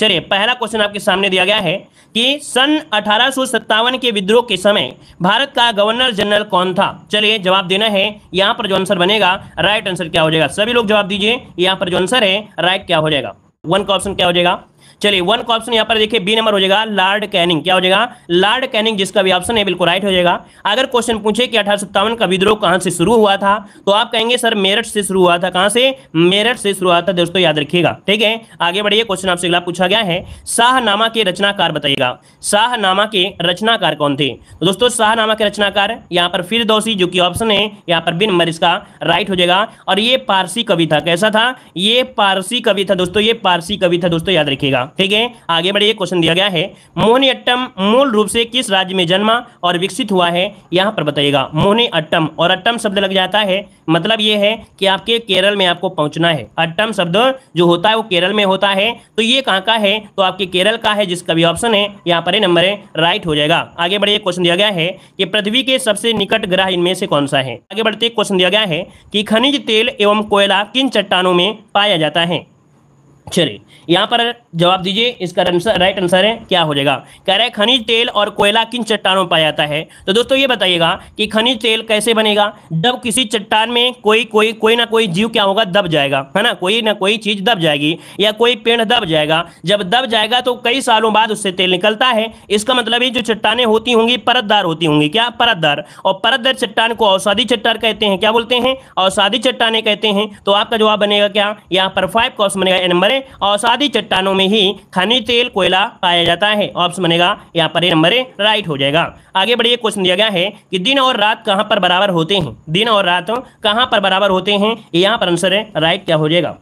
चलिए पहला क्वेश्चन आपके सामने दिया गया है कि सन 1857 के विद्रोह के समय भारत का गवर्नर जनरल कौन था। चलिए जवाब देना है, यहां पर जो आंसर बनेगा राइट आंसर क्या हो जाएगा, सभी लोग जवाब दीजिए। यहां पर जो आंसर है राइट क्या हो जाएगा, वन का ऑप्शन क्या हो जाएगा। चलिए वन का ऑप्शन यहां पर देखिए बी नंबर हो जाएगा, लॉर्ड कैनिंग। क्या हो जाएगा, लॉर्ड कैनिंग, जिसका भी ऑप्शन है बिल्कुल राइट हो जाएगा। अगर क्वेश्चन पूछे कि 1857 का विद्रोह कहां से शुरू हुआ था तो आप कहेंगे सर मेरठ से शुरू हुआ था। कहां से, मेरठ से शुरू हुआ था दोस्तों, याद रखिएगा। ठीक है, आगे बढ़िए, क्वेश्चन आपसे अगला पूछा गया है, शाहनामा के रचनाकार बताइएगा। शाहनामा के रचनाकार कौन थे। तो दोस्तों शाहनामा के रचनाकार यहां पर फिरदौसी, जो कि ऑप्शन है यहां पर बी नंबर इसका राइट हो जाएगा। और ये पारसी कवि था। कैसा था, ये पारसी कवि था दोस्तों, ये पारसी कवि था दोस्तों, याद रखिएगा। ठीक है, आगे बढ़िए, क्वेश्चन दिया गया है, मोहिनीअट्टम मूल रूप से किस राज्य में जन्मा और विकसित हुआ है, यहां पर बताइएगा। मोहिनीअट्टम, और अट्टम शब्द लग जाता है, मतलब यह है कि आपके केरल में आपको पहुंचना है। अट्टम शब्द जो होता है वो केरल में होता है, तो ये कहां का है, तो आपके केरल का है, जिसका भी ऑप्शन है यहां पर नंबर है राइट हो जाएगा। आगे बढ़िए, क्वेश्चन दिया गया है कि पृथ्वी के सबसे निकट ग्रह इनमें से कौन सा है। आगे बढ़ते, क्वेश्चन दिया गया है कि खनिज तेल एवं कोयला किन चट्टानों में पाया जाता है। चलिए यहां पर जवाब दीजिए, इसका राइट आंसर है क्या हो जाएगा। कह रहा है खनिज तेल और कोयला किन चट्टानों में पाया जाता है। तो दोस्तों ये बताइएगा कि खनिज तेल कैसे बनेगा, जब किसी चट्टान में कोई ना कोई जीव क्या होगा, दब जाएगा, है ना, कोई ना कोई चीज दब जाएगी या कोई पेड़ दब जाएगा। जब दब जाएगा तो कई सालों बाद उससे तेल निकलता है। इसका मतलब ये जो चट्टानें होती होंगी परतदार होती होंगी, क्या, परतदार। और परतदार चट्टान को अवसादी चट्टान कहते हैं। क्या बोलते हैं, अवसादी चट्टानें कहते हैं। तो आपका जवाब बनेगा क्या, यहाँ पर 5 का ऑप्शन बनेगा नंबर, अवसादी चट्टानों में ही खनिज तेल कोयला पाया जाता है। ऑप्शन बनेगा यहाँ पर नंबर राइट हो जाएगा। आगे बढ़िए, क्वेश्चन दिया गया है कि दिन और रात कहां पर बराबर होते हैं। दिन और रात कहां पर बराबर होते हैं, यहाँ पर आंसर है राइट क्या हो जाएगा।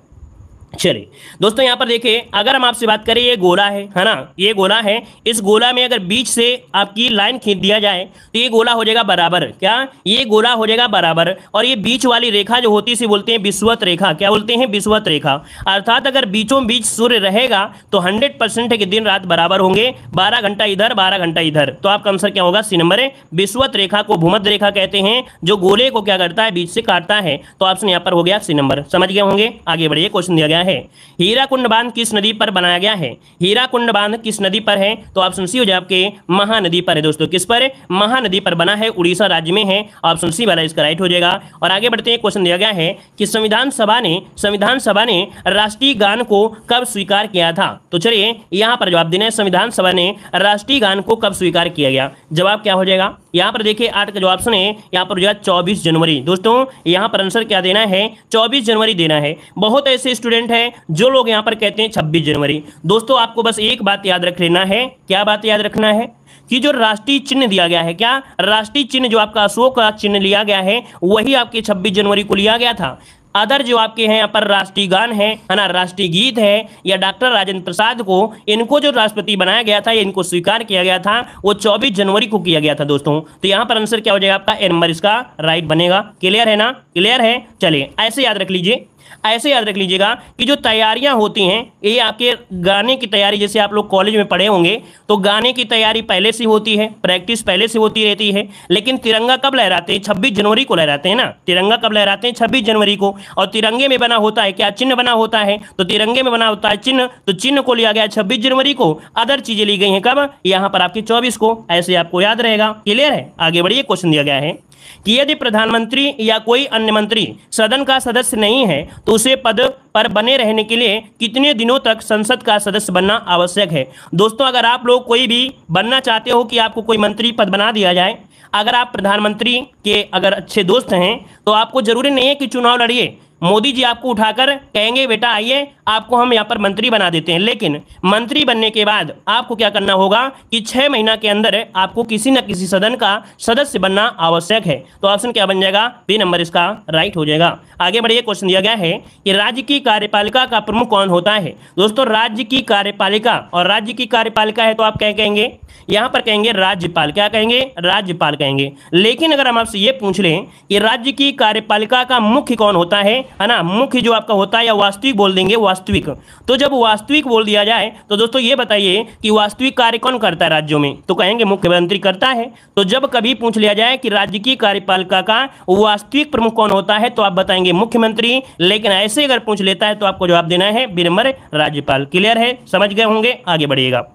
चलिए दोस्तों यहाँ पर देखिए, अगर हम आपसे बात करें, ये गोला है ना, ये गोला है, इस गोला में अगर बीच से आपकी लाइन खींच दिया जाए तो ये गोला हो जाएगा बराबर। क्या, ये गोला हो जाएगा बराबर। और ये बीच वाली रेखा जो होती है इसे बोलते हैं विषुवत रेखा। क्या बोलते हैं, विषुवत रेखा। अर्थात अगर बीचों बीच सूर्य रहेगा तो 100% है कि दिन रात बराबर होंगे, 12 घंटा इधर 12 घंटा इधर। तो आपका आंसर क्या होगा, सी नंबर है। विषुवत रेखा को भूमध्य रेखा कहते हैं, जो गोले को क्या करता है, बीच से काटता है। तो ऑप्शन यहाँ पर हो गया सी नंबर, समझ गए होंगे। आगे बढ़िए, क्वेश्चन दिया गया है, हीराकुंड बांध किस नदी पर बनाया गया है। हीराकुंड बांध किस नदी पर है, तो ऑप्शन सी हो जाए आपके महानदी पर है दोस्तों। किस पर, महानदी पर बना है, उड़ीसा राज्य में है। ऑप्शन सी वाला इसका राइट हो जाएगा। और आगे बढ़ते हैं, क्वेश्चन दिया गया है कि संविधान सभा ने राष्ट्रीय गान को कब स्वीकार किया था। तो चलिए यहां पर जवाब देना है, संविधान सभा ने राष्ट्रीय गान को कब स्वीकार किया गया। जवाब क्या हो जाएगा, यहां पर देखिए 8 का जो ऑप्शन है यहां पर हो जाएगा 24 जनवरी। दोस्तों यहां पर आंसर क्या देना है, 24 जनवरी देना है। बहुत ऐसे स्टूडेंट हैं जो लोग यहां पर कहते हैं 26 जनवरी। दोस्तों आपको बस एक बात याद रख लेना है, क्या बात याद रखना है, कि जो राष्ट्रीय चिन्ह दिया गया है, क्या, राष्ट्रीय चिन्ह जो आपका अशोक का चिन्ह लिया गया है वही आपके 26 जनवरी को लिया गया था। अदर जो आपके हैं यहाँ पर राष्ट्रीय गान है ना, राष्ट्रीय गीत है, या डॉक्टर राजेंद्र प्रसाद को, इनको जो राष्ट्रपति बनाया गया था, इनको स्वीकार किया गया था, वो 24 जनवरी को किया गया था दोस्तों। तो यहाँ पर आंसर क्या हो जाएगा आपका, ए नंबर इसका राइट बनेगा। क्लियर है ना, क्लियर है। चलिए ऐसे याद रख लीजिए, ऐसे याद रख लीजिएगा कि जो तैयारियां होती हैं, ये आपके गाने की तैयारी, जैसे आप लोग कॉलेज में पढ़े होंगे तो गाने की तैयारी पहले से होती है, प्रैक्टिस पहले से होती रहती है। लेकिन तिरंगा कब लहराते हैं, 26 जनवरी को लहराते हैं ना। तिरंगा कब लहराते हैं, 26 जनवरी को। और तिरंगे में बना होता है क्या, चिन्ह बना होता है। तो तिरंगे में बना होता है चिन्ह, तो चिन्ह को लिया गया 26 जनवरी को। अदर चीजें ली गई हैं कब, यहाँ पर आपकी 24 को। ऐसे आपको याद रहेगा। क्लियर है। आगे बढ़िए, क्वेश्चन दिया गया है कि यदि प्रधानमंत्री या कोई अन्य मंत्री सदन का सदस्य नहीं है तो उसे पद पर बने रहने के लिए कितने दिनों तक संसद का सदस्य बनना आवश्यक है। दोस्तों अगर आप लोग कोई भी बनना चाहते हो कि आपको कोई मंत्री पद बना दिया जाए, अगर आप प्रधानमंत्री के अगर अच्छे दोस्त हैं तो आपको जरूरी नहीं है कि चुनाव लड़िए। मोदी जी आपको उठाकर कहेंगे बेटा आइए आपको हम यहाँ पर मंत्री बना देते हैं, लेकिन मंत्री बनने के बाद आपको क्या करना होगा कि 6 महीना के अंदर आपको किसी न किसी सदन का सदस्य बनना आवश्यक है। तो ऑप्शन क्या बन जाएगा, बी नंबर इसका राइट हो जाएगा। आगे बढ़िए, क्वेश्चन दिया गया है कि राज्य की कार्यपालिका का प्रमुख कौन होता है। दोस्तों राज्य की कार्यपालिका, और राज्य की कार्यपालिका है तो आप क्या कहेंगे, यहां पर कहेंगे राज्यपाल। क्या कहेंगे? राज्यपाल कहेंगे। लेकिन अगर हम आपसे ये पूछ लें कि राज्य की कार्यपालिका का मुख्य कौन होता है ना, मुख्य जो आपका होता है, या वास्तविक बोल देंगे, वास्तविक। तो जब वास्तविक बोल दिया जाए तो दोस्तों ये बताइए कि वास्तविक कार्य कौन करता है राज्यों में, तो कहेंगे मुख्यमंत्री करता है। तो जब कभी पूछ लिया जाए कि राज्य की कार्यपालिका का वास्तविक प्रमुख कौन होता है, तो आप बताएंगे मुख्यमंत्री। लेकिन ऐसे अगर पूछ लेता है तो आपको जवाब देना है बी नंबर राज्यपाल। क्लियर है? समझ गए होंगे, आगे बढ़िएगा।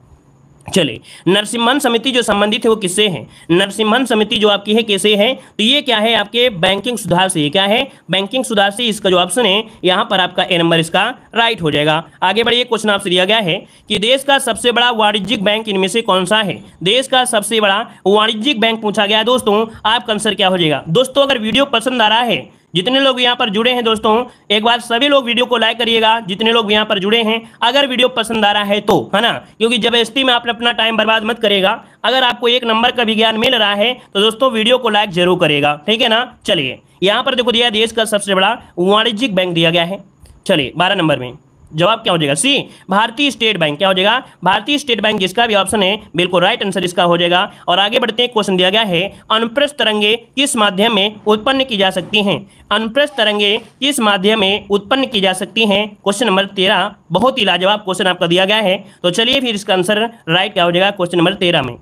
चलिए, नरसिम्हन समिति जो संबंधित है वो किससे है? नरसिम्हन समिति जो आपकी है किससे है? तो ये क्या है? आपके बैंकिंग सुधार से। क्या है? बैंकिंग सुधार से। इसका जो ऑप्शन है यहां पर आपका ए नंबर इसका राइट हो जाएगा। आगे बढ़िए, क्वेश्चन आपसे दिया गया है कि देश का सबसे बड़ा वाणिज्यिक बैंक इनमें से कौन सा है? देश का सबसे बड़ा वाणिज्यिक बैंक पूछा गया है दोस्तों। आपका आंसर क्या हो जाएगा? दोस्तों अगर वीडियो पसंद आ रहा है, जितने लोग यहाँ पर जुड़े हैं दोस्तों, एक बार सभी लोग वीडियो को लाइक करिएगा, जितने लोग यहाँ पर जुड़े हैं। अगर वीडियो पसंद आ रहा है तो, है ना, क्योंकि जबरदस्ती में आपने अपना टाइम बर्बाद मत करेगा। अगर आपको एक नंबर का भी ज्ञान मिल रहा है तो दोस्तों वीडियो को लाइक जरूर करेगा, ठीक है ना। चलिए, यहाँ पर देखो दिया देश का सबसे बड़ा वाणिज्यिक बैंक दिया गया है। चलिए 12 नंबर में जवाब क्या हो जाएगा? सी, भारतीय स्टेट बैंक। क्या हो जाएगा? भारतीय स्टेट बैंक। जिसका भी ऑप्शन है बिल्कुल राइट आंसर इसका हो जाएगा। और आगे बढ़ते हैं, क्वेश्चन दिया गया है अनुप्रस्थ तरंगे किस माध्यम में उत्पन्न की जा सकती हैं? अनुप्रस्थ तरंगे किस माध्यम में उत्पन्न की जा सकती हैं? Question number 13। बहुत ही लाजवाब क्वेश्चन आपका दिया गया है। तो चलिए फिर इसका आंसर राइट क्या हो जाएगा? क्वेश्चन नंबर 13 में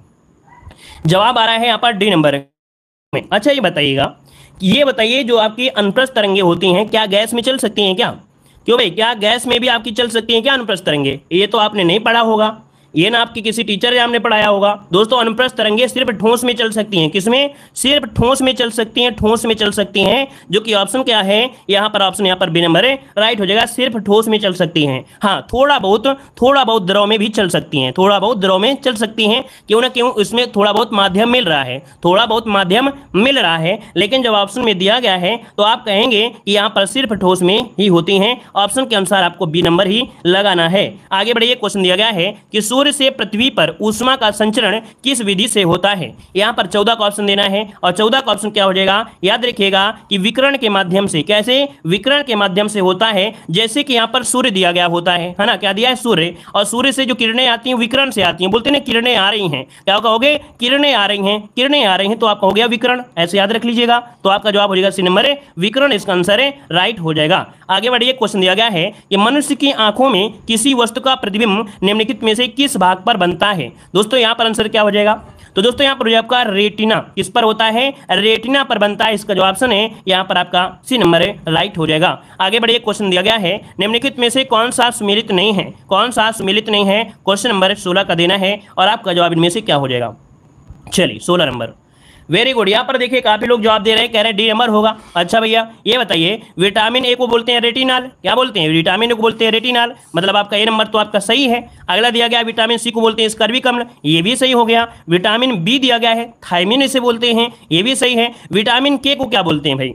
जवाब आ रहा है यहाँ पर डी नंबर में। अच्छा ये बताइए जो आपकी अनुप्रस्थ तरंगे होती हैं क्या गैस में चल सकती हैं क्या? क्यों भाई, क्या गैस में भी आपकी चल सकती हैं क्या अनुप्रस्थ तरंगे? ये तो आपने नहीं पढ़ा होगा, ये ना आपकी किसी टीचर ने आपने पढ़ाया होगा। दोस्तों अनुप्रस्थ तरंगे सिर्फ ठोस में चल सकती हैं। किसमें? सिर्फ ठोस में चल सकती हैं, ठोस में चल सकती हैं। जो कि ऑप्शन क्या है यहाँ पर? ऑप्शन यहाँ पर बी नंबर राइट हो जाएगा। सिर्फ ठोस में चल सकती हैं। हाँ, थोड़ा बहुत द्रव में भी चल सकती हैं, थोड़ा बहुत द्रव में चल सकती हैं। क्यों ना क्यों, इसमें थोड़ा बहुत माध्यम मिल रहा है, थोड़ा बहुत माध्यम मिल रहा है। लेकिन जब ऑप्शन में दिया गया है तो आप कहेंगे कि यहाँ पर सिर्फ ठोस में ही होती हैं। ऑप्शन के अनुसार आपको बी नंबर ही लगाना है। आगे बढ़िए, क्वेश्चन दिया गया है कि सूर्य से पृथ्वी पर ऊष्मा का संचरण किस विधि से होता है? यहाँ पर 14 का ऑप्शन देना है। और 14 का ऑप्शन क्या हो जाएगा? याद रखिएगा कि विकिरण के माध्यम से। कैसे? विकिरण के माध्यम से होता है। जैसे कि यहाँ पर सूर्य दिया गया होता है ना, क्या दिया है? सूर्य। और सूर्य से जो किरणें आती हैं विकिरण से आती हैं। बोलते हैं ना किरणें आ रही हैं, क्या कहोगे? किरणें आ रही हैं, किरणें आ रही हैं, तो आपका हो गया विकिरण। ऐसे याद रख लीजिएगा। तो आपका जवाब हो जाएगा सी नंबर विकिरण, इसका आंसर राइट हो जाएगा। आगे बढ़िए, क्वेश्चन दिया गया है कि मनुष्य की आंखों में किसी वस्तु का प्रतिबिंब निम्नलिखित में से किस भाग पर बनता है? दोस्तों यहां पर आंसर क्या हो जाएगा? तो दोस्तों यहां पर आपका रेटिना। किस पर होता है? रेटिना पर बनता है। इसका जो ऑप्शन है यहां पर आपका सी नंबर राइट हो जाएगा। आगे बढ़िए, क्वेश्चन दिया गया है निम्नलिखित में से कौन सा सुमेलित नहीं है? कौन सा सुमेलित नहीं है? क्वेश्चन नंबर 16 का देना है। और आपका जवाब इनमें से क्या हो जाएगा? चलिए 16 नंबर। Very good. यहाँ पर देखिए काफी लोग जवाब दे रहे हैं, कह रहे हैं डी नंबर होगा। अच्छा भैया ये बताइए, विटामिन ए को बोलते हैं रेटिनाल। क्या बोलते हैं? विटामिन ए को बोलते हैं रेटिनाल, मतलब आपका ए नंबर तो आपका सही है। अगला दिया गया विटामिन सी को बोलते हैं स्कर्वी अम्ल, ये भी सही हो गया। विटामिन बी दिया गया है थायमिन इसे बोलते हैं, ये भी सही है। विटामिन के को क्या बोलते हैं भाई?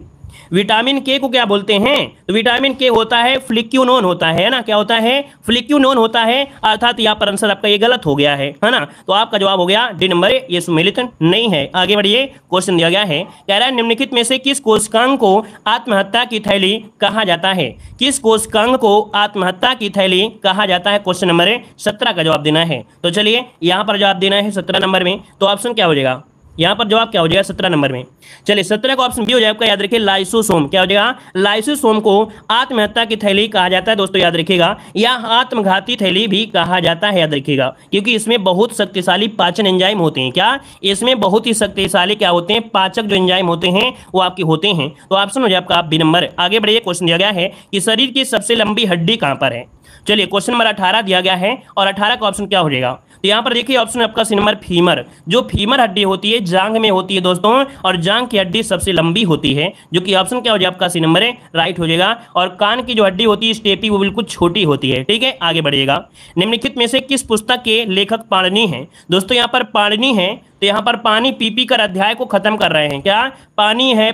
विटामिन के को क्या बोलते हैं? तो विटामिन के होता है फ्लिक्यूनोन होता है ना, क्या होता है? फ्लिक्यूनोन होता है। अर्थात यहाँ पर आंसर आपका ये गलत हो गया है ना। तो आपका जवाब हो गया डी नंबर, ये सुमेलित नहीं है। आगे बढ़िए, क्वेश्चन दिया गया है, कह रहा है निम्नलिखित में से किस कोशिकांग को आत्महत्या की थैली कहा जाता है? किस कोशिकांग को आत्महत्या की थैली कहा जाता है? क्वेश्चन नंबर 17 का जवाब देना है। तो चलिए यहाँ पर जवाब देना है 17 नंबर में। तो ऑप्शन क्या हो जाएगा? यहाँ पर जवाब क्या हो जाएगा 17 नंबर में? चलिए 17 का ऑप्शन बी हो जाएगा। याद रखिए लाइसोसोम। क्या हो जाएगा? लाइसोसोम को आत्महत्या की थैली कहा जाता है दोस्तों, याद रखिएगा, या आत्मघाती थैली भी कहा जाता है, याद रखिएगा, क्योंकि इसमें बहुत शक्तिशाली पाचन एंजाइम होते हैं। क्या? इसमें बहुत ही शक्तिशाली क्या होते हैं? पाचक जो एंजाइम होते हैं वो आपके होते हैं। तो ऑप्शन हो जाए आपका बी नंबर। आगे बढ़िए, क्वेश्चन दिया गया है कि शरीर की सबसे लंबी हड्डी कहाँ पर है? चलिए क्वेश्चन नंबर 18 दिया गया है। और 18 का ऑप्शन क्या हो जाएगा? तो यहाँ पर देखिए ऑप्शन आपका सी नंबर फीमर। जो फीमर हड्डी होती है जांग में होती है दोस्तों, और जांग की हड्डी सबसे लंबी होती है, जो कि ऑप्शन क्या हो जाएगा? आपका सी नंबर राइट हो जाएगा। और कान की जो हड्डी होती है स्टेपी, वो बिल्कुल छोटी होती है। ठीक है, आगे बढ़िएगा। निम्नलिखित में से किस पुस्तक के लेखक पाणिनि हैं? दोस्तों यहाँ पर पाणिनि है, तो यहाँ पर पानी पी पी कर अध्याय को खत्म कर रहे हैं। क्या? पानी है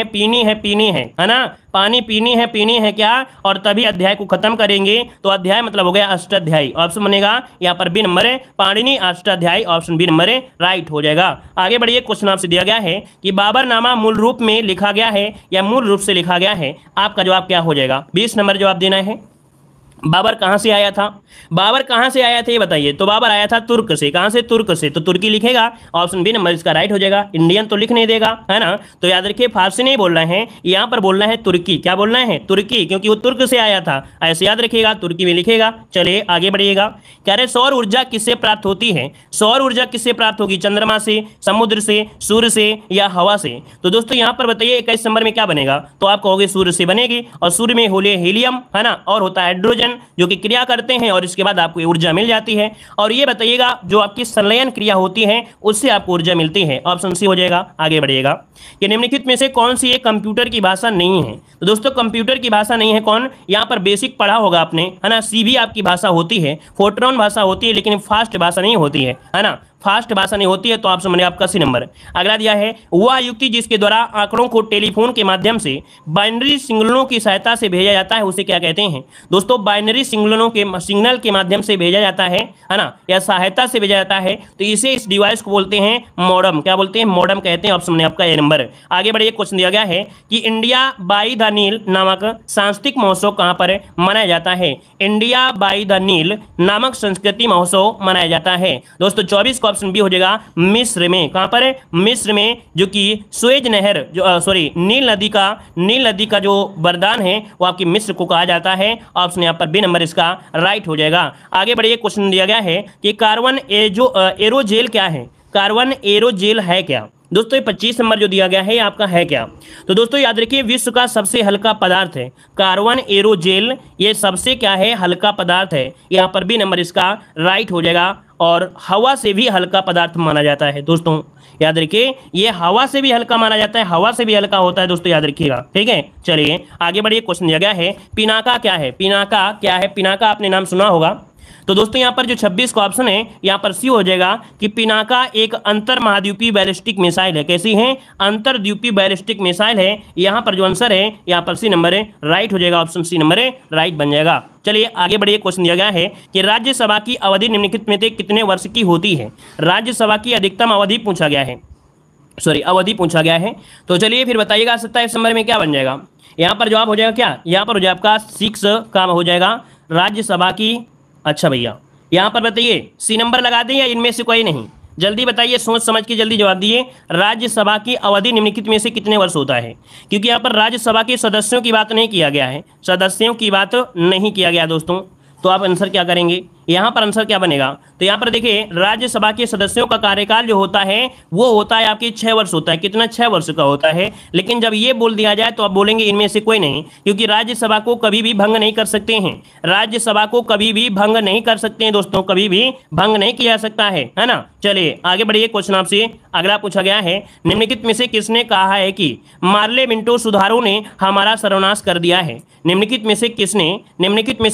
पीनी है ना, पानी पीनी है क्या, और तभी अध्याय को खत्म करेंगे। तो अध्याय मतलब हो गया अष्टाध्यायी। ऑप्शन बनेगा यहाँ पर B number Panini Ashtadhyayi, option B number right हो जाएगा। आगे बढ़िए, क्वेश्चन आपसे दिया गया है कि बाबरनामा मूल रूप में लिखा गया है या मूल रूप से लिखा गया है? आपका जवाब क्या हो जाएगा? 20 नंबर जवाब देना है। बाबर कहाँ से आया था? बाबर कहाँ से आया था ये बताइए। तो बाबर आया था तुर्क से। कहाँ से? तुर्क से। तो तुर्की लिखेगा, ऑप्शन बी नंबर इसका राइट हो जाएगा। इंडियन तो लिख नहीं देगा, है ना। तो याद रखिए फारसी नहीं बोल रहे हैं, यहाँ पर बोलना है तुर्की। क्या बोलना है? तुर्की, क्योंकि वो तुर्क से आया था, ऐसे याद रखिएगा, तुर्की में लिखेगा। चलिए आगे बढ़िएगा। कह रहे सौर ऊर्जा किससे प्राप्त होती है? सौर ऊर्जा किससे प्राप्त होगी? चंद्रमा से, समुद्र से, सूर्य से या हवा से? तो दोस्तों यहाँ पर बताइए 21 नंबर में क्या बनेगा? तो आप कहोगे सूर्य से बनेगी, और सूर्य में होले हीलियम, है ना, और होता है हाइड्रोजन, जो कि क्रिया करते हैं और इसके बाद आपको ऊर्जा मिल जाती है। और ये बताइएगा जो आपकी संलयन क्रिया होती है उससे आपको ऊर्जा मिलती है। ऑप्शन सी हो जाएगा। आगे बढ़िएगा कि निम्नलिखित में से कौन सी एक कंप्यूटर की भाषा नहीं है? तो दोस्तों कंप्यूटर की भाषा नहीं है कौन? यहाँ पर बेसिक पढ़ा होगा आपने, है ना। सी भी आपकी भाषा होती है, फोर्ट्रॉन भाषा होती है, लेकिन फास्ट भाषा नहीं होती है ना, फास्ट भाषा नहीं होती है। तो ऑप्शन बने आपका सी नंबर। अगला दिया है वह युक्ति जिसके द्वारा आंकड़ों को टेलीफोन के माध्यम से बाइनरी सिग्नलों की सहायता से भेजा जाता है उसे क्या कहते हैं? दोस्तों बाइनरी सिग्नल के माध्यम से भेजा जाता है ना, या सहायता से भेजा जाता है, तो इसे, इस डिवाइस को बोलते हैं मॉडम। क्या बोलते हैं? मॉडम कहते हैं। ऑप्शन बने आपका ए नंबर। आगे बढ़िए, क्वेश्चन दिया गया है कि इंडिया बाई द नील नामक सांस्कृतिक महोत्सव कहाँ पर मनाया जाता है? इंडिया बाई द नील नामक संस्कृति महोत्सव मनाया जाता है दोस्तों। 24 को ऑप्शन बी हो जाएगा, मिस्र में। कहां पर है? मिस्र में, जो कि सुएज नहर, जो नील नदी का जो वरदान है वो आपकी मिस्र को कहा जाता है। ऑप्शन यहां पर बी नंबर इसका राइट हो जाएगा। आगे बढ़िए, क्वेश्चन दिया गया है कि कार्बन एरोजेल क्या है? कार्बन एरोजेल है क्या? दोस्तों ये 25 नंबर जो दिया गया है ये आपका है क्या? तो दोस्तों याद रखिए विश्व का सबसे हल्का पदार्थ है कार्बन एरोजेल। ये सबसे क्या है? हल्का पदार्थ है। यहाँ पर भी नंबर इसका राइट हो जाएगा। और हवा से भी हल्का पदार्थ माना जाता है दोस्तों, याद रखिए ये हवा से भी हल्का माना जाता है, हवा से भी हल्का होता है दोस्तों, याद रखिएगा। ठीक है, चलिए आगे बढ़िए। क्वेश्चन दिया गया है पिनाका क्या है? पिनाका क्या है? पिनाका आपने नाम सुना होगा। तो दोस्तों यहाँ पर जो 26 का ऑप्शन है यहाँ पर सी हो जाएगा कि पिनाका एक अंतर महाद्वीपीय बैलिस्टिक मिसाइल है। कैसी है? अंतरद्वीपीय बैलिस्टिक मिसाइल है। यहाँ पर जो आंसर है यहाँ पर सी नंबर है, राइट हो जाएगा। ऑप्शन सी नंबर है राइट बन जाएगा। चलिए आगे बढ़िए। क्वेश्चन दिया गया है कि राज्यसभा की अवधि निम्नलिखित में से कितने वर्ष की होती है? राज्यसभा की अधिकतम अवधि पूछा गया है, अवधि पूछा गया है। तो चलिए फिर बताइएगा 27 नंबर में क्या बन जाएगा? यहाँ पर जवाब हो जाएगा क्या? यहाँ पर हो जाएगा आपका 6 का हो जाएगा राज्यसभा की। अच्छा भैया यहाँ पर बताइए सी नंबर लगा दें या इनमें से कोई नहीं? जल्दी बताइए, सोच समझ के जल्दी जवाब दिए। राज्यसभा की अवधि निम्नलिखित में से कितने वर्ष होता है? क्योंकि यहाँ पर राज्यसभा के सदस्यों की बात नहीं किया गया है, सदस्यों की बात नहीं किया गया दोस्तों। तो आप आंसर क्या करेंगे? यहाँ पर आंसर क्या बनेगा? तो यहाँ पर देखिए राज्यसभा के सदस्यों का कार्यकाल जो होता है वो होता है आपकी 6 वर्ष होता है। कितना? 6 वर्ष का होता है। लेकिन जब ये बोल दिया जाए तो आप बोलेंगे इनमें से कोई नहीं, क्योंकि राज्यसभा को कभी भी भंग नहीं कर सकते हैं। राज्यसभा को कभी भी भंग नहीं कर सकते हैं दोस्तों, कभी भी भंग नहीं किया जा सकता है ना। चलिए आगे बढ़िए। क्वेश्चन आपसे अगला पूछा गया है निम्नलिखित में से किसने कहा है कि मार्ले मिंटो सुधारों ने हमारा सर्वनाश कर दिया है? निम्नलिखित में से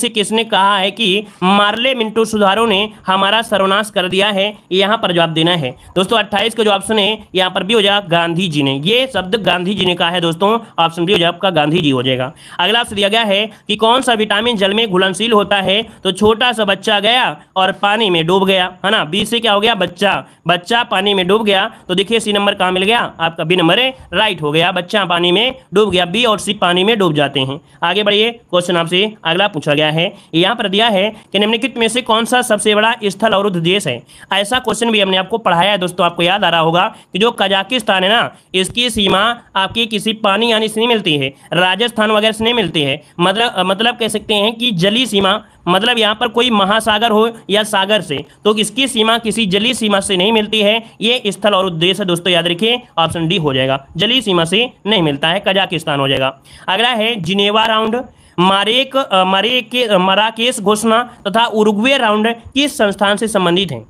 किसने कहा है कि मार्ले मिंटो सुधारों ने हमारा सर्वनाश कर दिया है? यहाँ पर जवाब देना है दोस्तों। 28 का जो ऑप्शन है यहाँ पर भी हो जाएगा गांधी जी ने। ये शब्द गांधी जी ने कहा है दोस्तों। ऑप्शन बी हो जाएगा आपका गांधी जी हो जाएगा। अगला आपसे दिया गया है कि कौन सा विटामिन जल में घुलनशील होता है? तो छोटा सा बच्चा गया और पानी में डूब गया, है ना। बी से क्या हो गया? बच्चा पानी में डूब गया। तो देखिए सी नंबर कहाँ मिल गया? आपका बी नंबर है राइट हो गया। बच्चा पानी में डूब गया, बी और सी पानी में डूब जाते हैं। आगे बढ़िए। क्वेश्चन आपसे अगला पूछा गया है, यहाँ पर दिया है कि निम्नलिखित में से कौन सा सबसे बड़ा स्थल अवरुद्ध देश है? ऐसा क्वेश्चन भी हमने आपको पढ़ाया है दोस्तों। आपको याद आ रहा होगा कि जो कजाकिस्तान है ना, इसकी सीमा आपकी किसी पानी यानी से नहीं मिलती है, राजस्थान वगैरह से नहीं मिलती है। मतलब कह सकते हैं कि जली सीमा, मतलब यहाँ पर कोई महासागर हो या सागर से, तो इसकी सीमा किसी जलीय सीमा से नहीं मिलती है। ये स्थल और उद्देश्य है दोस्तों, याद रखिए। ऑप्शन डी हो जाएगा, जलीय सीमा से नहीं मिलता है, कजाकिस्तान हो जाएगा। अगला है जिनेवा राउंड, मराकेश घोषणा तथा उरुग्वे राउंड किस संस्थान से संबंधित हैं?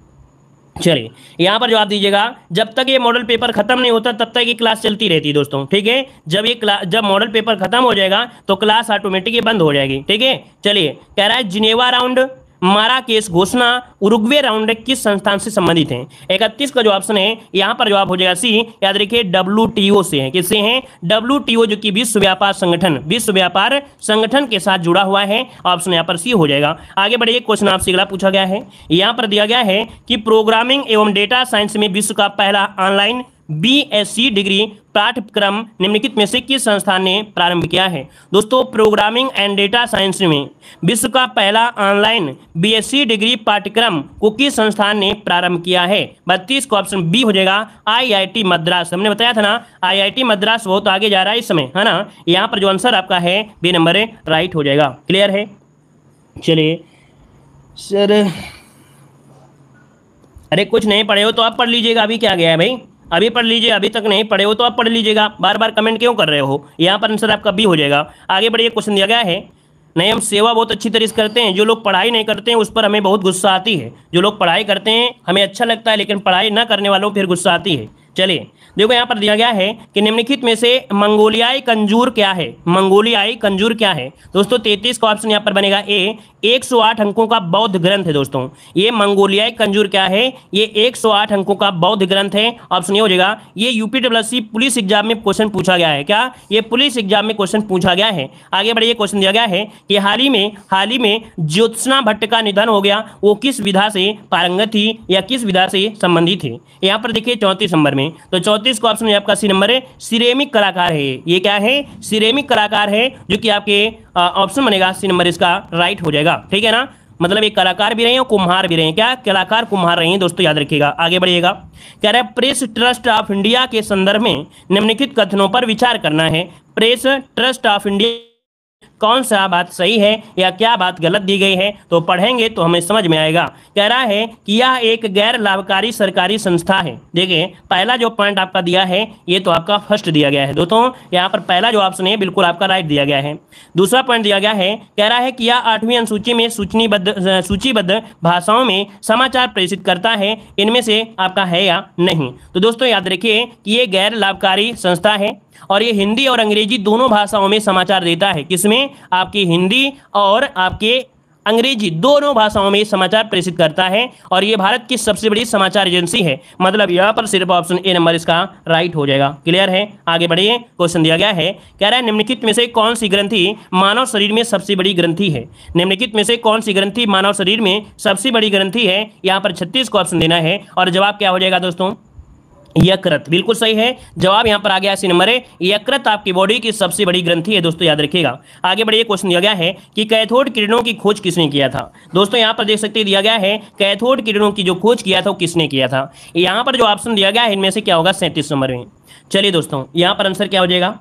चलिए यहाँ पर जवाब दीजिएगा। जब तक ये मॉडल पेपर खत्म नहीं होता तब तक ये क्लास चलती रहती है दोस्तों, ठीक है। जब मॉडल पेपर खत्म हो जाएगा तो क्लास ऑटोमेटिक बंद हो जाएगी, ठीक है। चलिए कह रहा है जिनेवा राउंड, माराकेश घोषणा, उरुग्वे राउंड किस संस्थान से संबंधित हैं? 31 का जो ऑप्शन है यहाँ पर जवाब हो जाएगा सी। याद रखिए WTO से है। किससे हैं? WTO जो कि विश्व व्यापार संगठन के साथ जुड़ा हुआ है। ऑप्शन यहाँ पर सी हो जाएगा। आगे बढ़िए। क्वेश्चन आपसे अगला पूछा गया है, यहाँ पर दिया गया है कि प्रोग्रामिंग एवं डेटा साइंस में विश्व का पहला ऑनलाइन बीएससी डिग्री पाठ्यक्रम निम्नलिखित में से किस संस्थान ने प्रारंभ किया है? दोस्तों, प्रोग्रामिंग एंड डेटा साइंस में विश्व का पहला ऑनलाइन बीएससी डिग्री पाठ्यक्रम को किस संस्थान ने प्रारंभ किया है? 32 का ऑप्शन बी हो जाएगा, आईआईटी मद्रास। हमने बताया था ना, आईआईटी मद्रास बहुत आगे जा रहा है इस समय, है ना। यहाँ पर जो आंसर आपका है बी नंबर राइट हो जाएगा। क्लियर है? चलिए सर, अरे कुछ नहीं पढ़े हो तो आप पढ़ लीजिएगा, अभी क्या गया है भाई, अभी पढ़ लीजिए, अभी तक नहीं पढ़े हो तो आप पढ़ लीजिएगा, बार बार कमेंट क्यों कर रहे हो? यहाँ पर आंसर आपका बी हो जाएगा। आगे बढ़िए, क्वेश्चन दिया गया है, नहीं हम सेवा बहुत अच्छी तरीके से करते हैं, जो लोग पढ़ाई नहीं करते हैं उस पर हमें बहुत गुस्सा आती है, जो लोग पढ़ाई करते हैं हमें अच्छा लगता है, लेकिन पढ़ाई ना करने वालों फिर गुस्सा आती है। चलिए देखो, यहाँ पर दिया गया है कि निम्नलिखित में से मंगोलियाई कंजूर क्या है? मंगोलियाई कंजूर क्या है? दोस्तों 33 का ऑप्शन यहाँ पर बनेगा ए, 108 अंकों का बौद्ध ग्रंथ है। दोस्तों ये मंगोलियाई कंजूर क्या है? ये 108 अंकों का बौद्ध ग्रंथ है। ऑप्शन ये हो जाएगा। ये यूपीडब्ल्यूएससी पुलिस एग्जाम में क्वेश्चन पूछा गया है। क्या? ये पुलिस एग्जाम में क्वेश्चन पूछा गया है। आगे बढ़िए, क्वेश्चन दिया गया है कि हाल ही में ज्योत्सना भट्ट का निधन हो गया, वो किस विधा से पारंगत थी या किस विधा से संबंधित थे? यहाँ पर देखिए 34 नंबर में, तो 34 का ऑप्शन आपका सी नंबर है, सिरेमिक कलाकार है। ये क्या है? सिरेमिक कलाकार है, जो कि आपके ऑप्शन बनेगा सी नंबर इसका राइट हो जाएगा। ठीक है ना, मतलब एक कलाकार भी रहे हैं और कुम्हार भी रहे हैं। क्या? कलाकार कुम्हार रहे हैं दोस्तों, याद रखिएगा। आगे बढ़िएगा, कह रहा है प्रेस ट्रस्ट ऑफ इंडिया के संदर्भ में निम्नलिखित कथनों पर विचार करना है। प्रेस ट्रस्ट ऑफ इंडिया, कौन सा बात सही है या क्या बात गलत दी गई है, तो पढ़ेंगे तो हमें समझ में आएगा। कह रहा है कि यह एक गैर लाभकारी सरकारी संस्था है। देखिए पहला जो पॉइंट आपका दिया है ये तो आपका फर्स्ट दिया गया है दोस्तों, यहाँ पर पहला जो ऑप्शन है बिल्कुल आपका राइट दिया गया है। दूसरा पॉइंट दिया गया है, कह रहा है कि यह 8वीं अनुसूची में सूचीबद्ध भाषाओं में समाचार प्रेषित करता है, इनमें से आपका है या नहीं। तो दोस्तों याद रखिए कि ये गैर लाभकारी संस्था है और ये हिंदी और अंग्रेजी दोनों भाषाओं में समाचार देता है। किसमें? आपकी हिंदी और आपके अंग्रेजी दोनों भाषाओं में समाचार प्रेषित करता है और ये भारत की सबसे बड़ी समाचार एजेंसी है। मतलब यहाँ पर सिर्फ ऑप्शन ए नंबर इसका राइट हो जाएगा। क्लियर है? आगे बढ़िए, क्वेश्चन दिया गया है, कह रहा है निम्नलिखित में से कौन सी ग्रंथि मानव शरीर में सबसे बड़ी ग्रंथि है? निम्नलिखित में से कौन सी ग्रंथि मानव शरीर में सबसे बड़ी ग्रंथि है? यहाँ पर 36 को ऑप्शन देना है और जवाब क्या हो जाएगा दोस्तों? यकृत। बिल्कुल सही है, जवाब यहां पर आ गया सी नंबर है। यकृत आपकी बॉडी की सबसे बड़ी ग्रंथि है दोस्तों, याद रखिएगा। आगे बढ़िए, क्वेश्चन दिया गया है कि कैथोड किरणों की खोज किसने किया था? दोस्तों यहां पर देख सकते हैं दिया गया है कैथोड किरणों की जो खोज किया था वो किसने किया था। यहां पर जो ऑप्शन दिया गया है इनमें से क्या होगा? 37 नंबर में। चलिए दोस्तों, यहां पर आंसर क्या हो जाएगा?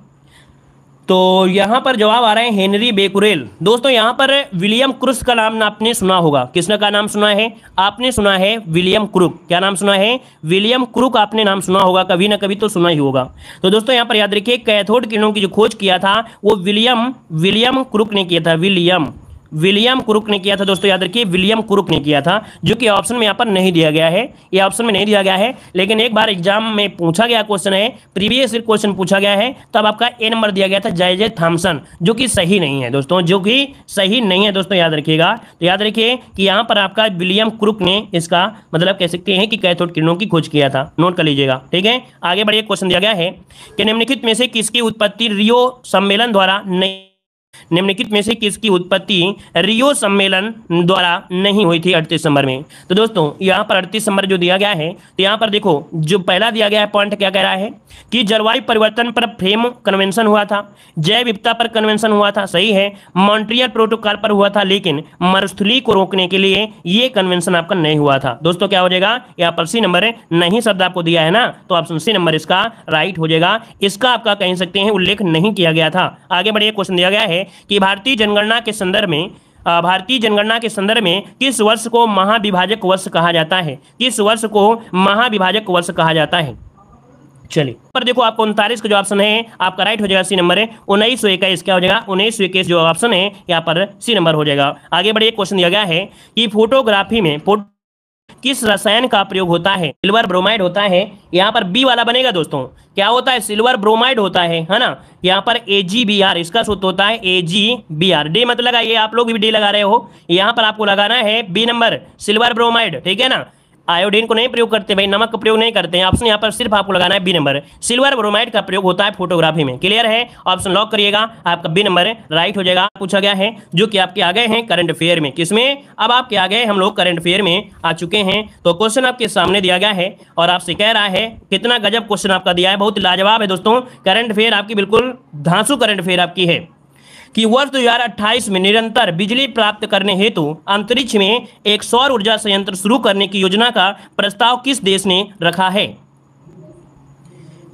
तो यहाँ पर जवाब आ रहा है हेनरी बेकुरेल। दोस्तों यहाँ पर विलियम क्रुक का नाम आपने सुना होगा। किसने का नाम सुना है? आपने सुना है विलियम क्रुक। क्या नाम सुना है? विलियम क्रुक आपने नाम सुना होगा, कभी ना कभी तो सुना ही होगा। तो दोस्तों यहाँ पर याद रखिए कैथोड किरणों की जो खोज किया था वो विलियम क्रुक ने किया था। विलियम क्रुक ने किया था दोस्तों, याद रखिए विलियम क्रुक ने किया था, जो कि ऑप्शन में यहाँ पर नहीं दिया गया है। ये ऑप्शन में नहीं दिया गया है, लेकिन एक बार एग्जाम में पूछा गया क्वेश्चन है, प्रीवियस क्वेश्चन पूछा गया है, तब आपका ए नंबर दिया गया था जे थॉमसन, जो कि सही नहीं है दोस्तों, जो कि सही नहीं है दोस्तों, याद रखिएगा। तो याद रखिए कि यहाँ पर आपका विलियम क्रुक ने इसका मतलब कह सकते हैं कि कैथोड किरणों की खोज किया था। नोट कर लीजिएगा, ठीक है। आगे बढ़िए, क्वेश्चन दिया गया है कि निम्नलिखित में से किसकी उत्पत्ति रियो सम्मेलन द्वारा नहीं रियो सम्मेलन द्वारा नहीं हुई थी 38 नंबर में। तो दोस्तों यहाँ पर 38 नंबर जो दिया गया है, तो यहाँ पर देखो जो पहला दिया गया है पॉइंट क्या कह रहा है कि जलवायु परिवर्तन पर फ्रेम कन्वेंशन हुआ था, जैव विविधता पर कन्वेंशन हुआ था, सही है, मॉन्ट्रियल प्रोटोकॉल पर हुआ था, लेकिन मरुस्थलीकरण को रोकने के लिए ये कन्वेंशन आपका नहीं हुआ था। दोस्तों क्या हो जाएगा? यहाँ पर सी नंबर नहीं शब्द आपको दिया है ना, तो ऑप्शन सी नंबर इसका राइट हो जाएगा। इसका आपका कह सकते हैं उल्लेख नहीं किया गया था। आगे बढ़िए, क्वेश्चन दिया गया है कि भारतीय जनगणना के संदर्भ में किस वर्ष को महाविभाजक वर्ष कहा जाता है? किस वर्ष को महाविभाजक वर्ष कहा जाता है? चलिए पर देखो आपको 39 का जो ऑप्शन है आपका राइट हो जाएगा, सी नंबर है 1921। क्या हो जाएगा? 1921 जो ऑप्शन है यहाँ पर सी नंबर हो जाएगा। आगे बढ़िए, क्वेश्चन दिया गया है कि फोटोग्राफी में किस रसायन का प्रयोग होता है? सिल्वर ब्रोमाइड होता है। यहाँ पर बी वाला बनेगा दोस्तों। क्या होता है? सिल्वर ब्रोमाइड होता है ना। यहाँ पर AgBr इसका सूत्र होता है AgBr। डी मत लगाइए, आप लोग भी डी लगा रहे हो, यहाँ पर आपको लगाना है बी नंबर सिल्वर ब्रोमाइड, ठीक है ना। आयोडीन को नहीं प्रयोग करते भाई, नमक का प्रयोग नहीं करते हैं। ऑप्शन यहाँ पर सिर्फ आपको लगाना है बी नंबर, सिल्वर ब्रोमाइड का प्रयोग होता है फोटोग्राफी में। क्लियर है, ऑप्शन लॉक करिएगा, आपका बी नंबर राइट हो जाएगा। पूछा गया है जो कि आपके आ गए हैं करंट अफेयर में, किसमें, अब आपके आ गए हम लोग करंट अफेयर में आ चुके हैं। तो क्वेश्चन आपके सामने दिया गया है और आपसे कह रहा है, कितना गजब क्वेश्चन आपका दिया है, बहुत लाजवाब है दोस्तों। करंट अफेयर आपकी बिल्कुल धांसू करंट अफेयर आपकी है कि वर्ष 2028 में निरंतर बिजली प्राप्त करने हेतु अंतरिक्ष में एक सौर ऊर्जा संयंत्र शुरू करने की योजना का प्रस्ताव किस देश ने रखा है।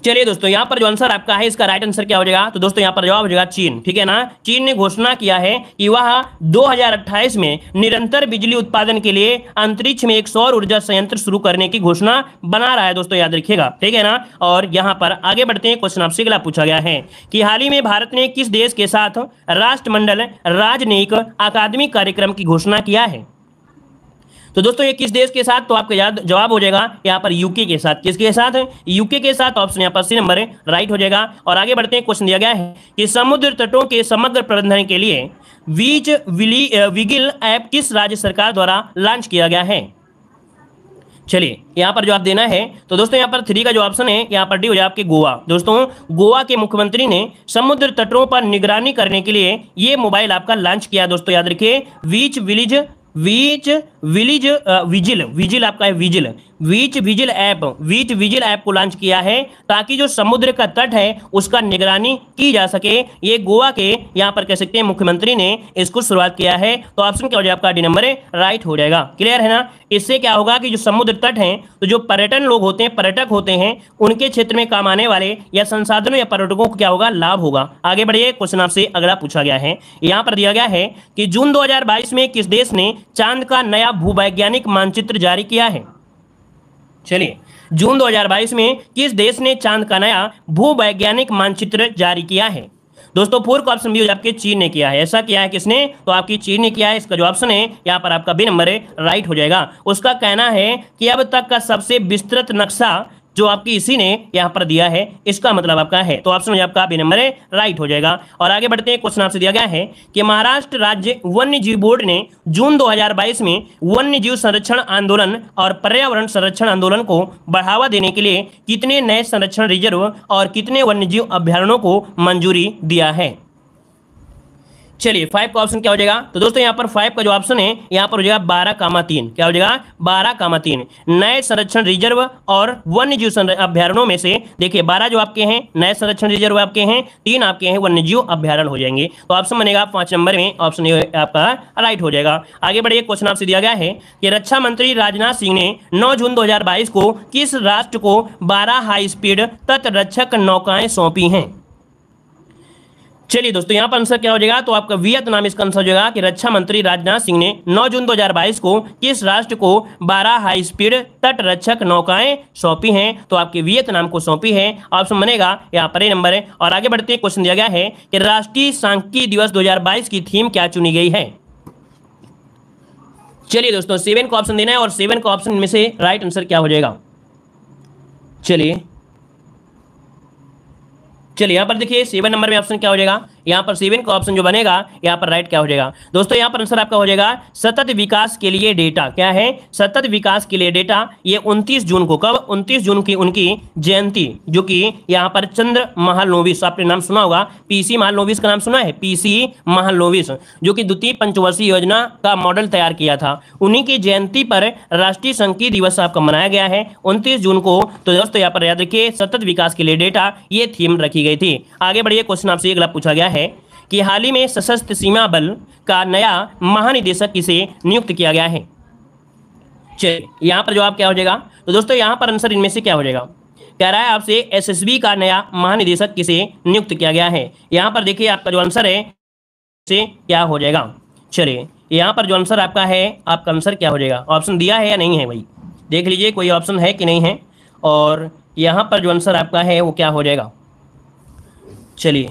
चलिए दोस्तों, यहां पर जो आंसर आपका है इसका राइट आंसर क्या हो जाएगा, तो दोस्तों यहां पर जवाब हो जाएगा चीन। ठीक है ना, चीन ने घोषणा किया है कि वह 2028 में निरंतर बिजली उत्पादन के लिए अंतरिक्ष में एक सौर ऊर्जा संयंत्र शुरू करने की घोषणा बना रहा है दोस्तों, याद रखिएगा। ठीक है ना, और यहां पर आगे बढ़ते हैं, क्वेश्चन आपसे अगला पूछा गया है कि हाल ही में भारत ने किस देश के साथ राष्ट्रमंडल राजनयिक अकादमी कार्यक्रम की घोषणा किया है। तो दोस्तों ये किस देश के साथ, तो आपका जवाब हो जाएगा यहाँ पर यूके के साथ। किसके साथ, यूके के साथ, ऑप्शन यहाँ पर सी नंबर राइट हो जाएगा। और आगे बढ़ते हैं, क्वेश्चन दिया गया है कि समुद्र तटों के समग्र प्रबंधन के लिए बीच विगिल ऐप किस राज्य सरकार द्वारा लॉन्च किया गया है। चलिए यहाँ पर जवाब देना है, तो दोस्तों यहाँ पर 3 का जो ऑप्शन है यहाँ पर डी हो जाए आपके गोवा। दोस्तों गोवा के मुख्यमंत्री ने समुद्र तटों पर निगरानी करने के लिए ये मोबाइल आपका लॉन्च किया। दोस्तों याद रखिए, विजिल आपका है, विजिल ऐप को लॉन्च किया है ताकि जो समुद्र का तट है उसका निगरानी की जा सके। ये गोवा के यहाँ पर कह सकते हैं मुख्यमंत्री ने इसको शुरुआत किया है। तो ऑप्शन क्या हो जाएगा आपका डी नंबर राइट हो जाएगा। क्लियर है ना, इससे क्या होगा कि जो समुद्र तट है, तो जो पर्यटन लोग होते हैं, पर्यटक होते हैं, उनके क्षेत्र में काम आने वाले या संसाधनों या पर्यटकों को क्या होगा, लाभ होगा। आगे बढ़िए, क्वेश्चन आपसे अगला पूछा गया है, यहाँ पर दिया गया है कि जून 2022 में किस देश ने चांद का नया भूवैज्ञानिक मानचित्र जारी किया है। चलिए, जून 2022 में किस देश ने चांद का नया भूवैज्ञानिक मानचित्र जारी किया है। दोस्तों 4 का ऑप्शन भी आपके चीन ने किया है। ऐसा किया है किसने, तो आपकी चीन ने किया है। इसका जो ऑप्शन है यहाँ पर आपका बी नंबर राइट हो जाएगा। उसका कहना है कि अब तक का सबसे विस्तृत नक्शा जो आपकी इसी ने यहाँ पर दिया है, इसका मतलब आपका है। तो ऑप्शन आपका बी नंबर राइट हो जाएगा। और आगे बढ़ते हैं, क्वेश्चन आपसे दिया गया है कि महाराष्ट्र राज्य वन्य जीव बोर्ड ने जून 2022 में वन्य जीव संरक्षण आंदोलन और पर्यावरण संरक्षण आंदोलन को बढ़ावा देने के लिए कितने नए संरक्षण रिजर्व और कितने वन्य जीव अभ्यारण्यों को मंजूरी दिया है। चलिए 5 का ऑप्शन क्या हो जाएगा, तो दोस्तों यहाँ पर 5 का जो ऑप्शन है यहाँ पर हो जाएगा 12,3। क्या हो जाएगा, 12,3 नए संरक्षण रिजर्व और वन्य जीव अभ्यारण्यों में से देखिए 12 जो आपके हैं नए संरक्षण रिजर्व आपके हैं, 3 आपके हैं वन्य जीव अभ्यारण्य हो जाएंगे। तो ऑप्शन बनेगा 5 नंबर में, ऑप्शन आपका राइट हो जाएगा। आगे बढ़िए, क्वेश्चन आपसे दिया गया है कि रक्षा मंत्री राजनाथ सिंह ने 9 जून 2022 को किस राष्ट्र को 12 हाई स्पीड तटरक्षक नौकाएं सौंपी हैं। चलिए दोस्तों यहाँ पर आंसर क्या हो जाएगा, तो आपका वियतनाम इसका आंसर हो जाएगा कि रक्षा मंत्री राजनाथ सिंह ने 9 जून 2022 को किस राष्ट्र को 12 हाई स्पीड तटरक्षक नौकाएं सौंपी हैं, तो आपके वियतनाम को सौंपी है। ऑप्शन बनेगा यहाँ पर ए नंबर है। और आगे बढ़ते हैं, क्वेश्चन दिया गया है कि राष्ट्रीय सांख्यिकी दिवस 2022 की थीम क्या चुनी गई है। चलिए दोस्तों 7 का ऑप्शन देना है और 7 का ऑप्शन में से राइट आंसर क्या हो जाएगा। चलिए यहाँ पर देखिए 7 नंबर में ऑप्शन क्या हो जाएगा, यहाँ पर 7 का ऑप्शन जो बनेगा यहाँ पर राइट क्या हो जाएगा। दोस्तों यहाँ पर आंसर आपका हो जाएगा सतत विकास के लिए डेटा। क्या है, सतत विकास के लिए डेटा। ये 29 जून को, कब, 29 जून की उनकी जयंती, जो कि यहाँ पर चंद्र महालनोबिस, आपने नाम सुना होगा, पीसी महालनोबिस का नाम सुना है, पीसी महालनोबिस, जो कि द्वितीय पंचवर्षीय योजना का मॉडल तैयार किया था, उन्हीं की जयंती पर राष्ट्रीय सांख्यिकी दिवस आपका मनाया गया है 29 जून को। तो दोस्तों यहाँ पर याद रखिए सतत विकास के लिए डेटा, ये थीम रखी गई थी। आगे बढ़िए, क्वेश्चन आपसे अगला पूछा गया है कि हाल ही में सशस्त्र सीमा बल का नया महानिदेशक किसे नियुक्त किया गया है। चलिए यहाँ पर जवाब क्या हो जाएगा, तो दोस्तों यहाँ पर आंसर इनमें से क्या हो जाएगा, कह रहा है आपसे एसएसबी का नया महानिदेशक किसे नियुक्त किया गया है। यहाँ पर देखिए आपका जो आंसर है से क्या हो जाएगा। चलिए यहाँ पर जो आंसर आपका है, आपका आंसर क्या हो जाएगा, ऑप्शन दिया है या नहीं है भाई, देख लीजिए कोई ऑप्शन है कि नहीं है। और यहाँ पर जो आंसर आपका है वो क्या हो जाएगा। चलिए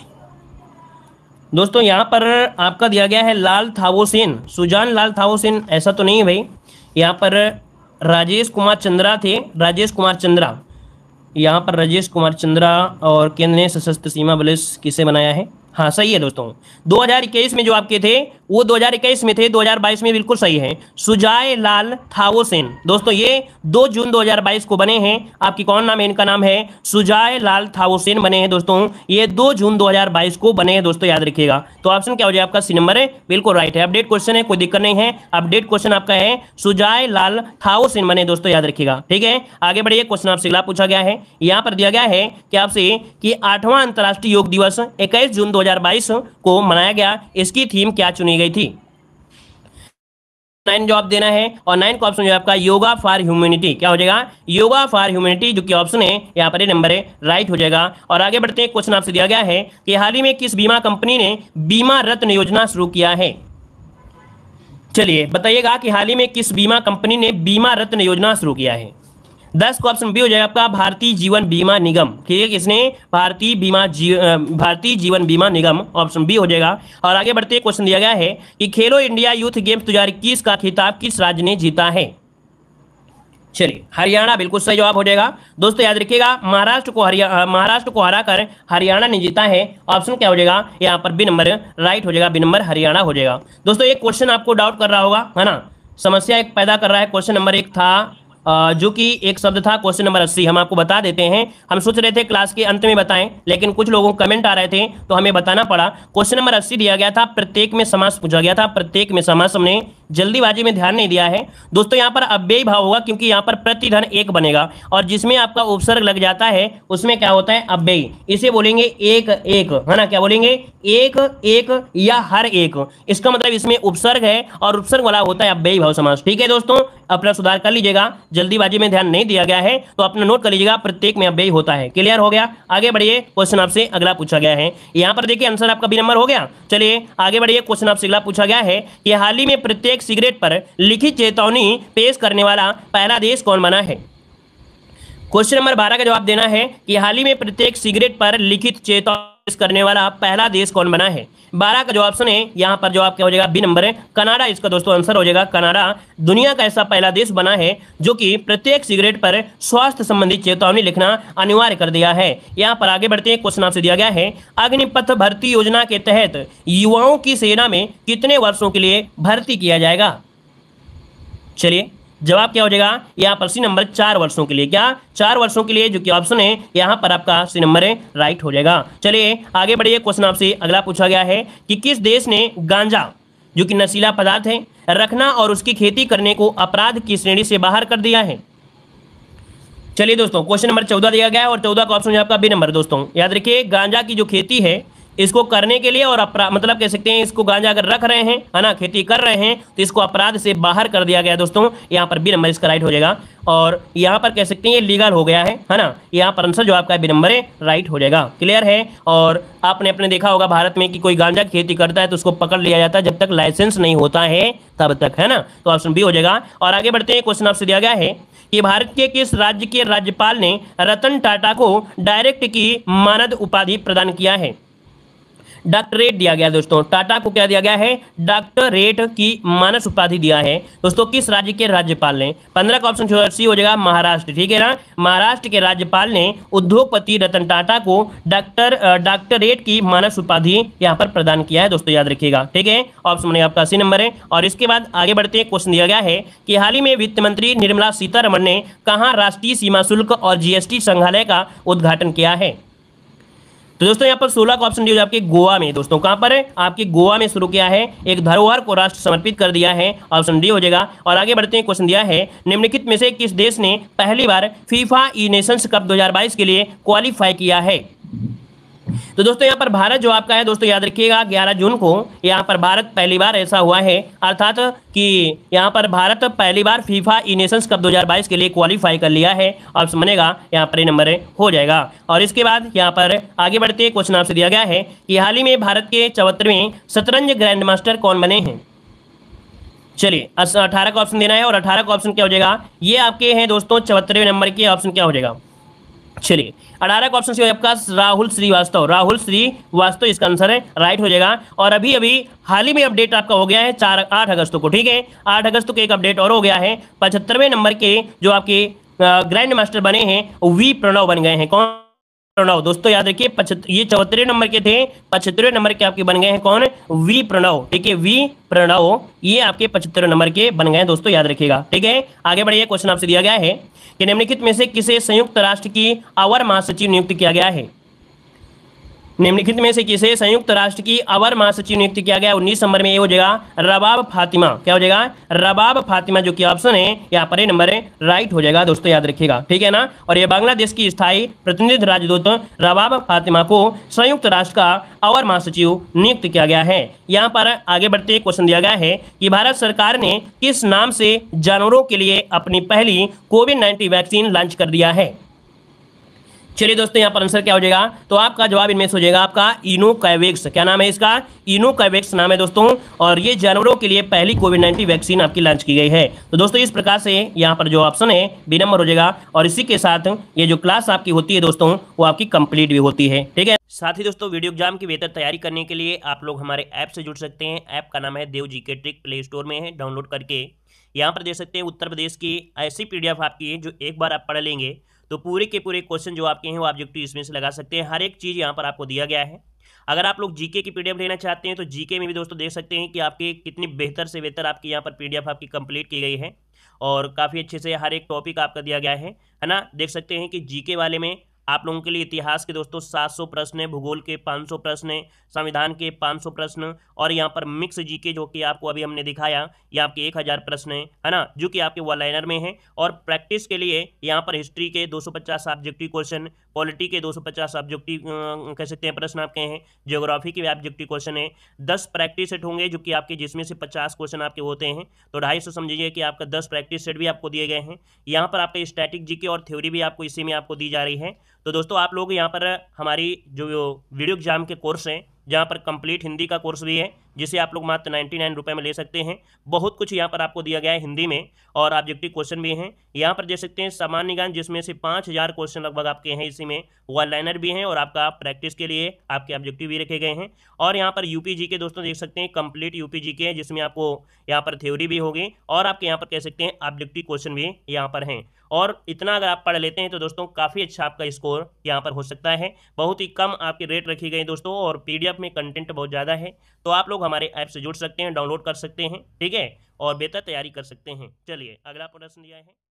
दोस्तों यहाँ पर आपका दिया गया है लाल थावोसेन, सुजान लाल थावोसेन, ऐसा तो नहीं है भाई। यहाँ पर राजेश कुमार चंद्रा थे, राजेश कुमार चंद्रा, यहाँ पर राजेश कुमार चंद्रा। और केंद्रीय सशस्त्र सीमा बल किसे बनाया है, हाँ सही है दोस्तों। 2021 में जो आपके थे वो 2021 में थे, 2022 में बिल्कुल सही है, सुजाय लाल थावोसेन। दोस्तों ये 2 जून 2022 को बने हैं। आपकी कौन नाम है? इनका नाम है सुजाय लाल थावोसेन बने हैं दोस्तों, ये 2 जून 2022 को बने हैं दोस्तों, याद रखिएगा। तो ऑप्शन क्या हो जाएगा आपका? सी नंबर है, बिल्कुल राइट है। अपडेट क्वेश्चन है, कोई दिक्कत नहीं है, अपडेट क्वेश्चन आपका है, सुजाय लाल थावोसेन बने दोस्तों, याद रखिएगा। ठीक है, आगे बढ़िए। क्वेश्चन आपसे अगला पूछा गया है, यहां पर दिया गया है कि आपसे कि 8वां अंतर्राष्ट्रीय योग दिवस 21 जून 2022 को मनाया गया, इसकी थीम क्या चुनी गई थी? 9 जवाब देना है और 9 का ऑप्शन जो है आपका योगा फॉर ह्यूमैनिटी। क्या हो जाएगा? योगा फॉर ह्यूमैनिटी, जो कि ऑप्शन है यहाँ पर नंबर है, राइट हो जाएगा। और आगे बढ़ते हैं, क्वेश्चन आपसे दिया गया है कि हाल ही में किस बीमा कंपनी ने बीमा रत्न योजना शुरू किया है? चलिए बताइएगा कि हाल ही में किस बीमा कंपनी ने बीमा रत्न योजना शुरू किया है? 10 का ऑप्शन बी हो जाएगा आपका भारतीय जीवन बीमा निगम। ठीक है, किसने? भारतीय जीवन बीमा निगम, ऑप्शन बी हो जाएगा। और आगे बढ़ते क्वेश्चन दिया गया है कि खेलो इंडिया यूथ गेम्स 2021 का खिताब किस राज्य ने जीता है? चलिए हरियाणा बिल्कुल सही जवाब हो जाएगा दोस्तों, याद रखिएगा। महाराष्ट्र को हराकर हरियाणा ने जीता है। ऑप्शन क्या हो जाएगा यहाँ पर? बी नंबर राइट हो जाएगा, बी नंबर हरियाणा हो जाएगा। दोस्तों एक क्वेश्चन आपको डाउट कर रहा होगा, है ना, समस्या एक पैदा कर रहा है। क्वेश्चन नंबर 1 था जो कि एक शब्द था क्वेश्चन नंबर 80, हम आपको बता देते हैं। हम सोच रहे थे क्लास के अंत में बताएं, लेकिन कुछ लोगों को कमेंट आ रहे थे तो हमें बताना पड़ा। क्वेश्चन नंबर 80 दिया गया था, प्रत्येक में समास पूछा गया था, प्रत्येक में समास हमने जल्दीबाजी में ध्यान नहीं दिया है दोस्तों। यहाँ पर अव्ययी भाव होगा, क्योंकि यहाँ पर प्रतिधन एक बनेगा और जिसमें आपका उपसर्ग लग जाता है उसमें क्या होता है? अव्ययी। इसे बोलेंगे एक एक, है ना, क्या बोलेंगे? एक एक या हर एक। इसका मतलब इसमें उपसर्ग है और उपसर्ग वाला होता है अव्ययी भाव समास। ठीक है दोस्तों, अपना सुधार कर लीजिएगा, जल्दीबाजी में ध्यान नहीं दिया गया है तो अपना नोट कर लीजिएगा, प्रत्येक में अव्ययी होता है। क्लियर हो गया? आगे बढ़िए, क्वेश्चन आपसे अगला पूछा गया है। यहाँ पर देखिए आंसर आपका बी नंबर हो गया। चलिए आगे बढ़िए, क्वेश्चन आपसे अगला पूछा गया है कि हाल ही में प्रत्येक सिगरेट पर लिखित चेतावनी पेश करने वाला पहला देश कौन बना है? क्वेश्चन नंबर 12 का जवाब देना है कि हाल ही में प्रत्येक सिगरेट पर लिखित चेतावनी पेश करने वाला पहला देश कौन बना है? 12 का जो ऑप्शन है यहाँ पर जवाब क्या हो जाएगा? बी नंबर है, कनाडा इसका दोस्तों आंसर हो जाएगा। कनाडा दुनिया का ऐसा पहला देश बना है जो कि प्रत्येक सिगरेट पर स्वास्थ्य संबंधी चेतावनी लिखना अनिवार्य कर दिया है। यहाँ पर आगे बढ़ते हैं, क्वेश्चन आपसे दिया गया है, अग्निपथ भर्ती योजना के तहत युवाओं की सेना में कितने वर्षों के लिए भर्ती किया जाएगा? चलिए जवाब क्या हो जाएगा यहाँ पर? सी नंबर 4 वर्षों के लिए। क्या? 4 वर्षों के लिए, जो कि ऑप्शन है यहाँ पर आपका सी नंबर है, राइट हो जाएगा। चलिए आगे बढ़िए, क्वेश्चन आपसे अगला पूछा गया है कि किस देश ने गांजा, जो कि नशीला पदार्थ है, रखना और उसकी खेती करने को अपराध की श्रेणी से बाहर कर दिया है? चलिए दोस्तों क्वेश्चन नंबर 14 दिया गया है और 14 का ऑप्शन है आपका बी नंबर। दोस्तों याद रखिए, गांजा की जो खेती है इसको करने के लिए और अपराध, मतलब कह सकते हैं इसको गांजा अगर रख रहे हैं, है ना, खेती कर रहे हैं, तो इसको अपराध से बाहर कर दिया गया दोस्तों। यहाँ पर बी नंबर इसका राइट हो जाएगा और यहाँ पर कह सकते हैं ये लीगल हो गया है ना। यहाँ पर आंसर जो आपका बी नंबर है, राइट हो जाएगा। क्लियर है? और आपने अपने देखा होगा भारत में कि कोई गांजा की खेती करता है तो उसको पकड़ लिया जाता है, जब तक लाइसेंस नहीं होता है तब तक, है ना। तो ऑप्शन बी हो जाएगा। और आगे बढ़ते हैं, क्वेश्चन आपसे दिया गया है कि भारत के किस राज्य के राज्यपाल ने रतन टाटा को डायरेक्ट की मानद उपाधि प्रदान किया है? डॉक्टरेट दिया गया दोस्तों, टाटा को क्या दिया गया है? डॉक्टरेट की मानस उपाधि दिया है दोस्तों। किस राज्य के राज्यपाल ने? 15 का ऑप्शन सी हो जाएगा, महाराष्ट्र। ठीक है ना, महाराष्ट्र के राज्यपाल ने उद्योगपति रतन टाटा को डॉक्टरेट की मानस उपाधि यहाँ पर प्रदान किया है दोस्तों, याद रखिएगा। ठीक है, ऑप्शन आपका सी नंबर है। और इसके बाद आगे बढ़ते हैं, क्वेश्चन दिया गया है कि हाल ही में वित्त मंत्री निर्मला सीतारमण ने कहाँ राष्ट्रीय सीमा शुल्क और जीएसटी संग्रहालय का उद्घाटन किया है? तो दोस्तों यहाँ पर 16 का ऑप्शन दिया आपके गोवा में। दोस्तों कहां पर है? आपके गोवा में शुरू किया है, एक धरोहर को राष्ट्र समर्पित कर दिया है। ऑप्शन डी हो जाएगा। और आगे बढ़ते हैं, क्वेश्चन दिया है, निम्नलिखित में से किस देश ने पहली बार फीफा ई नेशंस कप 2022 के लिए क्वालिफाई किया है? तो दोस्तों यहाँ पर भारत जो आपका है दोस्तों, याद रखिएगा 11 जून को यहाँ पर भारत पहली बार ऐसा हुआ है, अर्थात कि यहाँ पर भारत पहली बार फीफा ई नेशंस कप 2022 के लिए क्वालिफाई कर लिया है। ऑप्शन बनेगा यहाँ पर नंबर हो जाएगा। और इसके बाद यहाँ पर आगे बढ़ते क्वेश्चन आपसे दिया गया है कि हाल ही में भारत के 74वें शतरंज ग्रैंड मास्टर कौन बने हैं? चलिए 18 का ऑप्शन देना है और 18 का ऑप्शन क्या हो जाएगा? ये आपके हैं दोस्तों 74वें नंबर के, ऑप्शन क्या हो जाएगा? चलिए 18 का ऑप्शन आपका राहुल श्रीवास्तव, राहुल श्रीवास्तव इसका आंसर है, राइट हो जाएगा। और अभी अभी हाल ही में अपडेट आपका हो गया है 8 अगस्त को। ठीक है, 8 अगस्त को एक अपडेट और हो गया है, 75वें नंबर के जो आपके ग्रैंड मास्टर बने हैं वी प्रणव बन गए हैं। कौन? प्रणव। दोस्तों याद रखिए, ये 74 नंबर के थे, 75 नंबर के आपके बन गए हैं कौन, वी प्रणव। ठीक है, वी प्रणव ये आपके 75 नंबर के बन गए हैं दोस्तों, याद रखिएगा। ठीक है, आगे बढ़िए, क्वेश्चन आपसे दिया गया है कि निम्नलिखित में से किसे संयुक्त राष्ट्र की अवर महासचिव नियुक्त किया गया है। निम्नलिखित में से किसे संयुक्त राष्ट्र की अवर महासचिव नियुक्त किया गया। 19 नंबर में ये हो जाएगा रबाब फातिमा। क्या हो जाएगा, रबाब फातिमा, जो कि ऑप्शन है यहाँ पर नंबर राइट हो जाएगा दोस्तों, याद रखिएगा। ठीक है ना, और ये बांग्लादेश की स्थायी प्रतिनिधि राजदूत रबाब फातिमा को संयुक्त राष्ट्र का अवर महासचिव नियुक्त किया गया है। यहाँ पर आगे बढ़ते क्वेश्चन दिया गया है कि भारत सरकार ने किस नाम से जानवरों के लिए अपनी पहली कोविड-19 वैक्सीन लॉन्च कर दिया है। चलिए दोस्तों, यहाँ पर आंसर क्या हो जाएगा, तो आपका जवाब इनमें से हो जाएगा आपका इनोकैवेक्स। क्या नाम है इसका, इनोकैवेक्स नाम है दोस्तों, और ये जानवरों के लिए पहली कोविड-19 वैक्सीन आपकी लॉन्च की गई है। तो दोस्तों इस प्रकार से यहाँ पर जो ऑप्शन है बी नंबर हो जाएगा, और इसी के साथ ये जो क्लास आपकी होती है दोस्तों वो आपकी कंप्लीट भी होती है। ठीक है, साथ ही दोस्तों वीडियो एग्जाम की बेहतर तैयारी करने के लिए आप लोग हमारे ऐप से जुड़ सकते हैं। ऐप का नाम है देव जीके ट्रिक, प्ले स्टोर में है, डाउनलोड करके यहाँ पर देख सकते हैं उत्तर प्रदेश की ऐसी PDF आपकी है जो एक बार आप पढ़ लेंगे तो पूरे के पूरे क्वेश्चन जो आपके हैं वो ऑब्जेक्टिव इसमें से लगा सकते हैं। हर एक चीज़ यहाँ पर आपको दिया गया है। अगर आप लोग जीके की PDF लेना चाहते हैं तो जीके में भी दोस्तों देख सकते हैं कि आपके कितनी बेहतर से बेहतर आपकी यहाँ पर PDF आपकी कंप्लीट की गई है, और काफ़ी अच्छे से हर एक टॉपिक आपका दिया गया है ना। देख सकते हैं कि जीके वाले में आप लोगों के लिए इतिहास के दोस्तों 700 प्रश्न है, भूगोल के 500 प्रश्न है, संविधान के 500 प्रश्न, और यहाँ पर मिक्स जीके जो कि आपको अभी हमने दिखाया ये आपके 1000 प्रश्न है ना, जो कि आपके वन लाइनर में है। और प्रैक्टिस के लिए यहाँ पर हिस्ट्री के 250 ऑब्जेक्टिव क्वेश्चन, पॉलिटी के 250 ऑब्जेक्टिव कह सकते हैं प्रश्न आपके हैं, ज्योग्राफी के ऑब्जेक्टिव क्वेश्चन है, 10 प्रैक्टिस सेट होंगे जो कि आपके जिसमें से 50 क्वेश्चन आपके होते हैं, तो 250 समझिए कि आपका 10 प्रैक्टिस सेट भी आपको दिए गए हैं। यहाँ पर आपका स्टैटिक जीके और थ्योरी भी आपको इसी में आपको दी जा रही है। तो दोस्तों आप लोग यहाँ पर हमारी जो वीडियो एग्जाम के कोर्स हैं, जहाँ पर कंप्लीट हिंदी का कोर्स भी है जिसे आप लोग मात्र 99 रुपये में ले सकते हैं। बहुत कुछ यहाँ पर आपको दिया गया है हिंदी में, और ऑब्जेक्टिव क्वेश्चन भी हैं यहाँ पर देख सकते हैं। सामान्य ज्ञान जिसमें से 5000 क्वेश्चन लगभग आपके हैं, इसी में वन लाइनर भी हैं, और आपका प्रैक्टिस के लिए आपके ऑब्जेक्टिव भी रखे गए हैं। और यहाँ पर यूपीजी के दोस्तों देख सकते हैं, कंप्लीट यूपीजी के, जिसमें आपको यहाँ पर थ्योरी भी होगी और आपके यहाँ पर कह सकते हैं ऑब्जेक्टिव क्वेश्चन भी यहाँ पर हैं। और इतना अगर आप पढ़ लेते हैं तो दोस्तों काफ़ी अच्छा आपका स्कोर यहाँ पर हो सकता है। बहुत ही कम आपकी रेट रखी गई दोस्तों, और PDF में कंटेंट बहुत ज़्यादा है। तो आप लोग हमारे ऐप से जुड़ सकते हैं, डाउनलोड कर सकते हैं, ठीक है, और बेहतर तैयारी कर सकते हैं। चलिए अगला प्रश्न दिया है।